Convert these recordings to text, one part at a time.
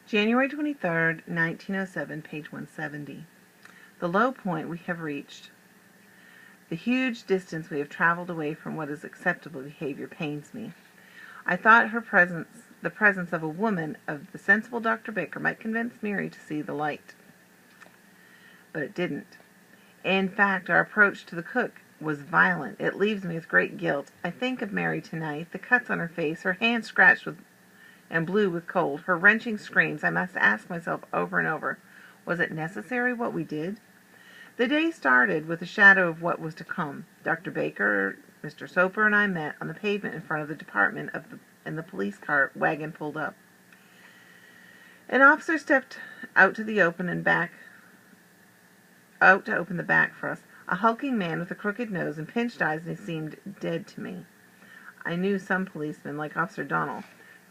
January 23rd, 1907, page 170. The low point we have reached. The huge distance we have traveled away from what is acceptable behavior pains me. I thought the presence of a woman of the sensible Dr. Baker might convince Mary to see the light. But it didn't. In fact, our approach to the cook was violent. It leaves me with great guilt. I think of Mary tonight, the cuts on her face, her hands scratched and blue with cold, her wrenching screams. I must ask myself over and over, was it necessary what we did? The day started with a shadow of what was to come. Dr. Baker, Mr. Soper, and I met on the pavement in front of the department and the police car wagon pulled up. An officer stepped out to open the back for us. A hulking man with a crooked nose and pinched eyes, and he seemed dead to me. I knew some policemen, like Officer Donnell,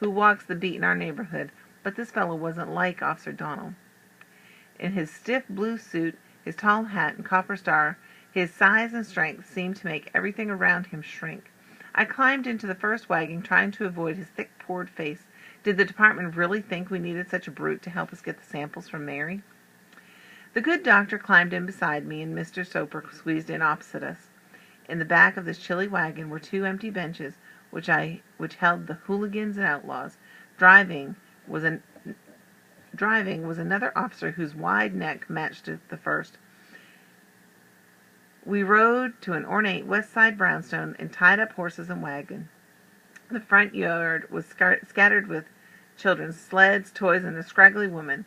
who walks the beat in our neighborhood, but this fellow wasn't like Officer Donnell. In his stiff blue suit, his tall hat and copper star, his size and strength seemed to make everything around him shrink. I climbed into the first wagon, trying to avoid his thick, poured face. Did the department really think we needed such a brute to help us get the samples from Mary? The good doctor climbed in beside me, and Mr. Soper squeezed in opposite us. In the back of this chilly wagon were two empty benches, which held the hooligans and outlaws. Driving was another officer whose wide neck matched the first. We rode to an ornate West Side brownstone and tied up horses and wagon. The front yard was scattered with children's sleds, toys, and a scraggly woman.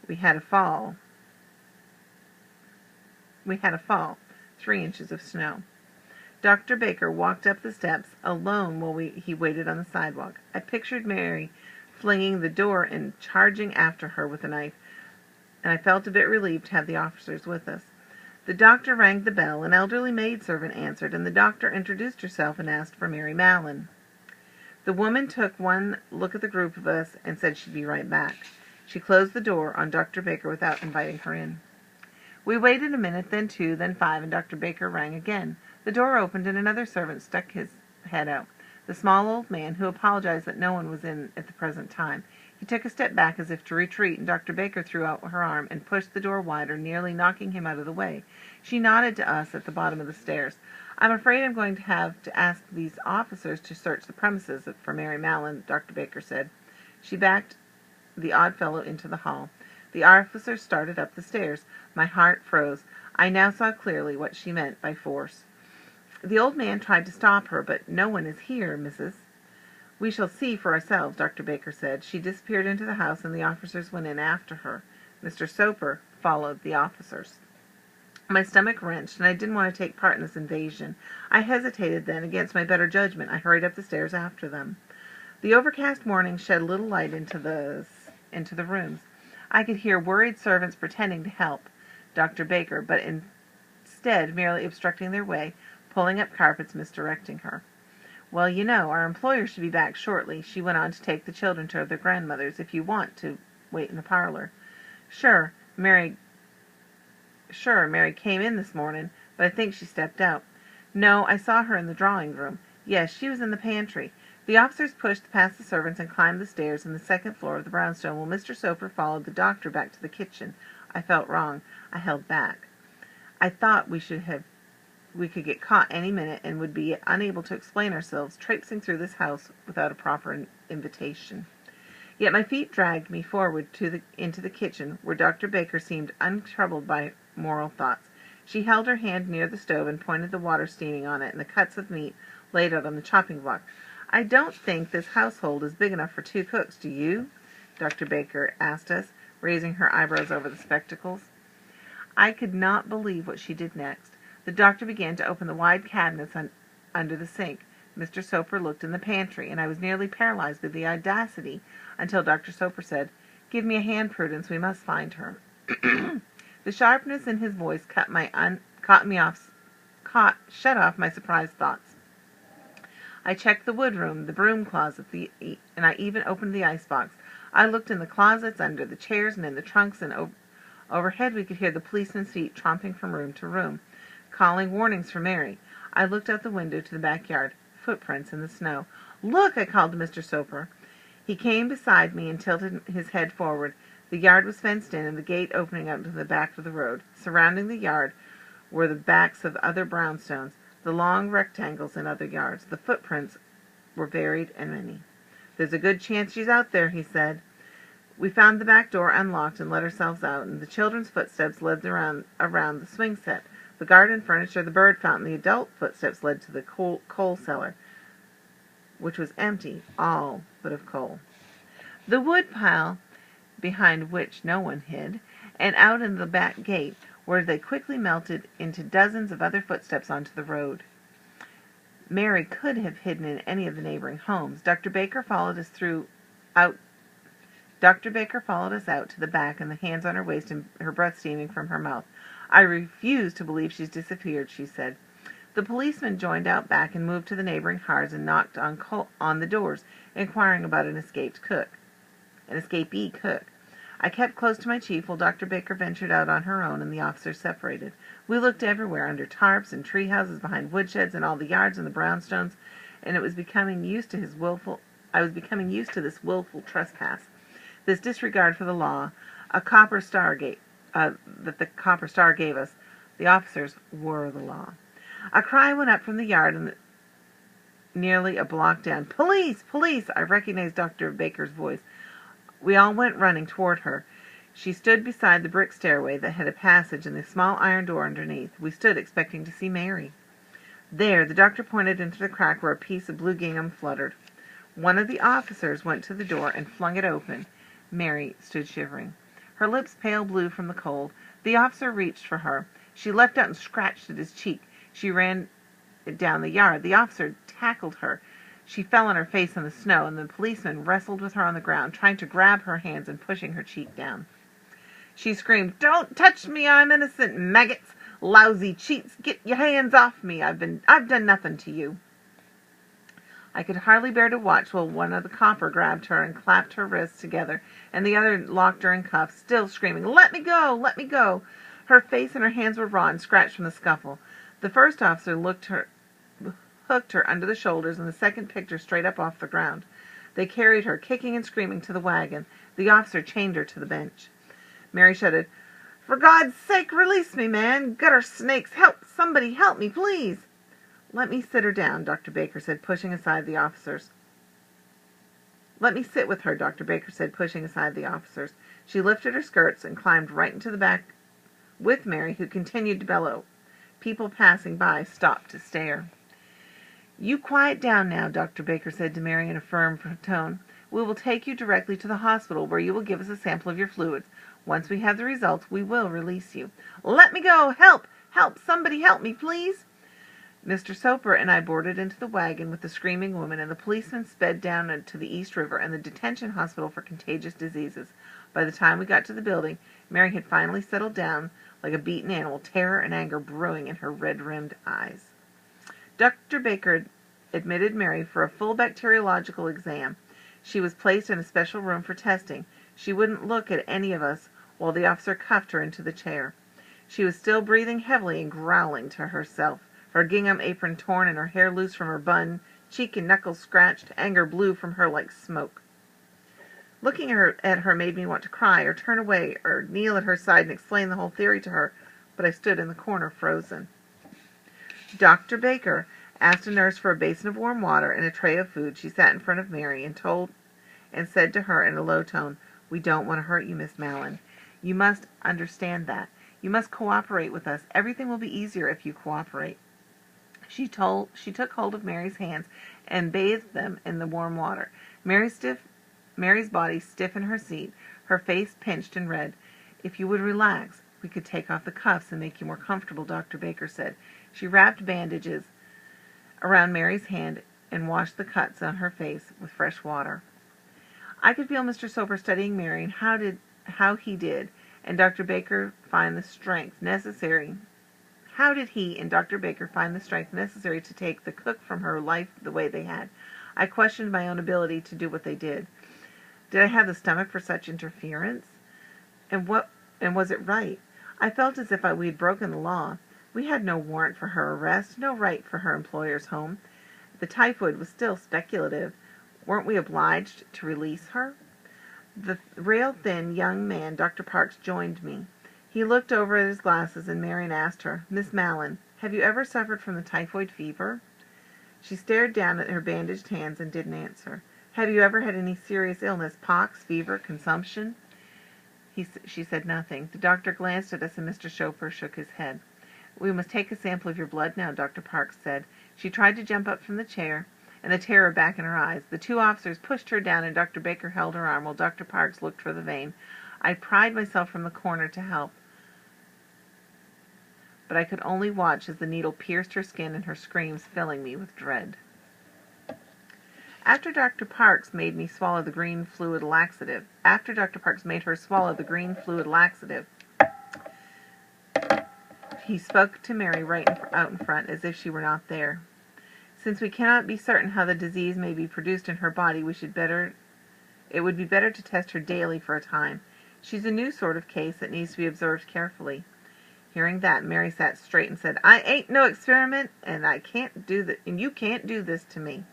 We had a fall. 3 inches of snow. Dr. Baker walked up the steps alone while he waited on the sidewalk. I pictured Mary flinging the door and charging after her with a knife, and I felt a bit relieved to have the officers with us. The doctor rang the bell. An elderly maidservant answered, and the doctor introduced herself and asked for Mary Mallon. The woman took one look at the group of us and said she'd be right back. She closed the door on Dr. Baker without inviting her in. We waited a minute, then 2, then 5, and Dr. Baker rang again. The door opened, and another servant stuck his head out. The small old man, who apologized that no one was in at the present time. He took a step back as if to retreat, and Dr. Baker threw out her arm and pushed the door wider, nearly knocking him out of the way. She nodded to us at the bottom of the stairs. "I'm afraid I'm going to have to ask these officers to search the premises for Mary Mallon," Dr. Baker said. She backed the odd fellow into the hall. The officer started up the stairs. My heart froze. I now saw clearly what she meant by force. The old man tried to stop her, but "No one is here, Mrs." "We shall see for ourselves," Dr. Baker said. She disappeared into the house, and the officers went in after her. Mr. Soper followed the officers. My stomach wrenched, and I didn't want to take part in this invasion. I hesitated then. Against my better judgment, I hurried up the stairs after them. The overcast morning shed little light into the rooms. I could hear worried servants pretending to help Dr. Baker, but instead merely obstructing their way, pulling up carpets, misdirecting her. "Well, you know, our employer should be back shortly," she went on, "to take the children to their grandmother's, if you want to wait in the parlor." Sure, Mary came in this morning, but I think she stepped out." "No, I saw her in the drawing room." "Yes, she was in the pantry." The officers pushed past the servants and climbed the stairs in the second floor of the brownstone, while Mr. Soper followed the doctor back to the kitchen. I felt wrong. I held back. I thought we could get caught any minute and would be unable to explain ourselves, traipsing through this house without a proper invitation. Yet my feet dragged me forward into the kitchen, where Dr. Baker seemed untroubled by moral thoughts. She held her hand near the stove and pointed the water steaming on it and the cuts of meat laid out on the chopping block. "I don't think this household is big enough for 2 cooks, do you?" Dr. Baker asked us, raising her eyebrows over the spectacles. I could not believe what she did next. The doctor began to open the wide cabinets under the sink. Mr. Soper looked in the pantry, and I was nearly paralyzed with the audacity until Dr. Soper said, "Give me a hand, Prudence, we must find her." The sharpness in his voice shut off my surprised thoughts. I checked the wood-room, the broom closet, and I even opened the icebox. I looked in the closets, under the chairs, and in the trunks, and overhead we could hear the policemen's feet tromping from room to room, calling warnings for Mary. I looked out the window to the backyard. Footprints in the snow. "Look!" I called to Mr. Soper. He came beside me and tilted his head forward. The yard was fenced in, and the gate opening up to the back of the road. Surrounding the yard were the backs of other brownstones, the long rectangles in other yards. The footprints were varied and many. "There's a good chance she's out there," he said. We found the back door unlocked and let ourselves out, and the children's footsteps led around the swing set, the garden furniture, the bird fountain. The adult footsteps led to the coal cellar, which was empty, all but of coal. The wood pile, behind which no one hid, and out in the back gate, where they quickly melted into dozens of other footsteps onto the road. Mary could have hidden in any of the neighboring homes. Dr. Baker followed us out to the back, and the hands on her waist and her breath steaming from her mouth. "I refuse to believe she's disappeared," she said. The policeman joined out back and moved to the neighboring hearths and knocked on the doors, inquiring about an escapee cook. I kept close to my chief while Dr. Baker ventured out on her own, and the officers separated. We looked everywhere, under tarps and tree houses, behind woodsheds, in all the yards and the brownstones, and I was becoming used to this willful trespass, this disregard for the law, that the copper star gave us. The officers were the law. A cry went up from the yard and nearly a block down. "Police! Police!" I recognized Dr. Baker's voice. We all went running toward her. She stood beside the brick stairway that had a passage and a small iron door underneath. We stood expecting to see Mary. There, the doctor pointed into the crack where a piece of blue gingham fluttered. One of the officers went to the door and flung it open. Mary stood shivering, her lips pale blue from the cold. The officer reached for her. She leapt out and scratched at his cheek. She ran down the yard. The officer tackled her. She fell on her face in the snow, and the policeman wrestled with her on the ground, trying to grab her hands and pushing her cheek down. She screamed, "Don't touch me! I'm innocent! Maggots! Lousy cheats! Get your hands off me! I've done nothing to you!" I could hardly bear to watch while one of the copper grabbed her and clapped her wrists together, and the other locked her in cuffs, still screaming, "Let me go! Let me go!" Her face and her hands were raw and scratched from the scuffle. The first officer hooked her under the shoulders, and the second picked her straight up off the ground. They carried her, kicking and screaming, to the wagon. The officer chained her to the bench. Mary shouted, "For God's sake, release me, man! Gutter snakes! Help! Somebody help me, please!" "Let me sit her down," Dr. Baker said, pushing aside the officers. "Let me sit with her," Dr. Baker said, pushing aside the officers. She lifted her skirts and climbed right into the back with Mary, who continued to bellow. People passing by stopped to stare. "You quiet down now," Dr. Baker said to Mary in a firm tone. "We will take you directly to the hospital, where you will give us a sample of your fluids. Once we have the results, we will release you." "Let me go! Help! Help! Somebody help me, please!" Mr. Soper and I boarded into the wagon with the screaming woman, and the policeman sped down to the East River and the detention hospital for contagious diseases. By the time we got to the building, Mary had finally settled down like a beaten animal, terror and anger brewing in her red-rimmed eyes. Dr. Baker admitted Mary for a full bacteriological exam. She was placed in a special room for testing. She wouldn't look at any of us while the officer cuffed her into the chair. She was still breathing heavily and growling to herself, her gingham apron torn and her hair loose from her bun, cheek and knuckles scratched. Anger blew from her like smoke. Looking at her made me want to cry or turn away or kneel at her side and explain the whole theory to her, but I stood in the corner frozen. Dr. Baker asked a nurse for a basin of warm water and a tray of food. She sat in front of Mary and said to her in a low tone, "We don't want to hurt you, Miss Mallon. You must understand that. You must cooperate with us. Everything will be easier if you cooperate." She took hold of Mary's hands and bathed them in the warm water. Mary's body stiff in her seat, her face pinched and red. "If you would relax, we could take off the cuffs and make you more comfortable," Dr. Baker said. She wrapped bandages around Mary's hand and washed the cuts on her face with fresh water. I could feel Mr. Soper studying Mary and how he did, and Dr. Baker find the strength necessary. How did he and Dr. Baker find the strength necessary to take the cook from her life the way they had? I questioned my own ability to do what they did. Did I have the stomach for such interference? And was it right? I felt as if we had broken the law. We had no warrant for her arrest, no right for her employer's home. The typhoid was still speculative. Weren't we obliged to release her? The rail-thin young man, Dr. Parks, joined me. He looked over at his glasses, and Marion asked her, "Miss Mallon, have you ever suffered from the typhoid fever?" She stared down at her bandaged hands and didn't answer. "Have you ever had any serious illness, pox, fever, consumption?" She said nothing. The doctor glanced at us, and Mr. Soper shook his head. "We must take a sample of your blood now," Dr. Parks said. She tried to jump up from the chair, and the terror back in her eyes. The two officers pushed her down, and Dr. Baker held her arm while Dr. Parks looked for the vein. I pried myself from the corner to help, but I could only watch as the needle pierced her skin and her screams filling me with dread. After Dr. Parks made her swallow the green fluid laxative, he spoke to Mary out in front, as if she were not there. "Since we cannot be certain how the disease may be produced in her body, it would be better to test her daily for a time. She's a new sort of case that needs to be observed carefully." Hearing that, Mary sat straight and said, "I ain't no experiment, and you can't do this to me."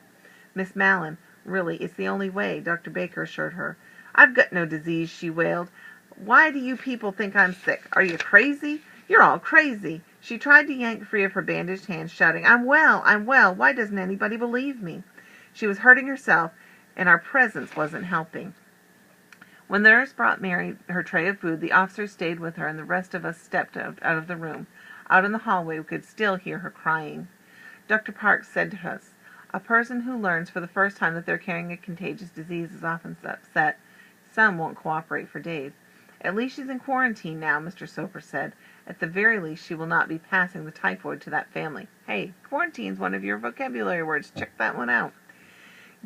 "Miss Mallon, really, it's the only way," Dr. Baker assured her. "I've got no disease," she wailed. "Why do you people think I'm sick? Are you crazy? You're all crazy." She tried to yank free of her bandaged hands, shouting, "I'm well, I'm well. Why doesn't anybody believe me?" She was hurting herself, and our presence wasn't helping. When the nurse brought Mary her tray of food, the officers stayed with her, and the rest of us stepped out of the room. Out in the hallway, we could still hear her crying. Dr. Parks said to us, "A person who learns for the first time that they're carrying a contagious disease is often upset. Some won't cooperate for days." "At least she's in quarantine now," Mr. Soper said. "At the very least, she will not be passing the typhoid to that family." Hey, quarantine's one of your vocabulary words. Check that one out.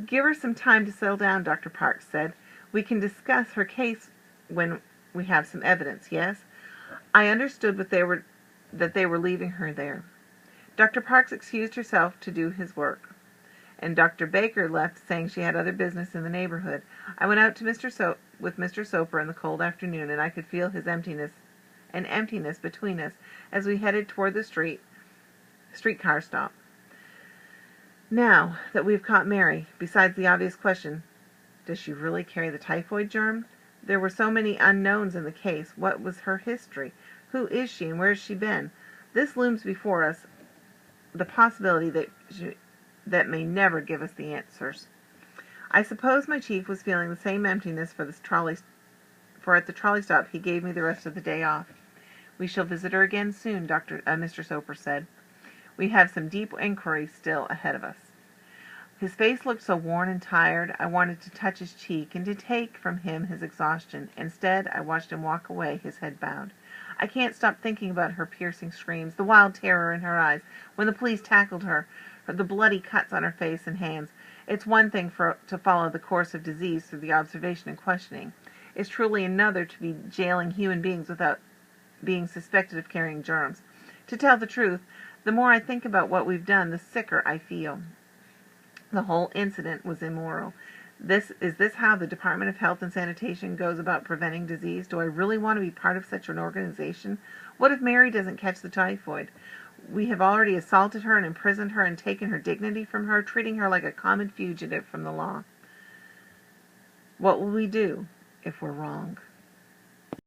"Give her some time to settle down," Dr. Parks said. "We can discuss her case when we have some evidence, yes?" I understood that they were leaving her there. Dr. Parks excused herself to do his work, and Dr. Baker left, saying she had other business in the neighborhood. I went out to with Mr. Soper in the cold afternoon, and I could feel an emptiness between us as we headed toward the streetcar stop. Now that we've caught Mary, besides the obvious question, does she really carry the typhoid germ? There were so many unknowns in the case. What was her history? Who is she, and where has she been? This looms before us, the possibility that may never give us the answers. I suppose my chief was feeling the same emptiness for at the trolley stop he gave me the rest of the day off. "We shall visit her again soon," Mr. Soper said. "We have some deep inquiry still ahead of us." His face looked so worn and tired, I wanted to touch his cheek and to take from him his exhaustion. Instead, I watched him walk away, his head bowed. I can't stop thinking about her piercing screams, the wild terror in her eyes when the police tackled her, the bloody cuts on her face and hands. It's one thing to follow the course of disease through the observation and questioning. It's truly another to be jailing human beings without being suspected of carrying germs. To tell the truth, the more I think about what we've done, the sicker I feel. The whole incident was immoral. Is this how the Department of Health and Sanitation goes about preventing disease? Do I really want to be part of such an organization? What if Mary doesn't catch the typhoid? We have already assaulted her and imprisoned her and taken her dignity from her, treating her like a common fugitive from the law. What will we do if we're wrong?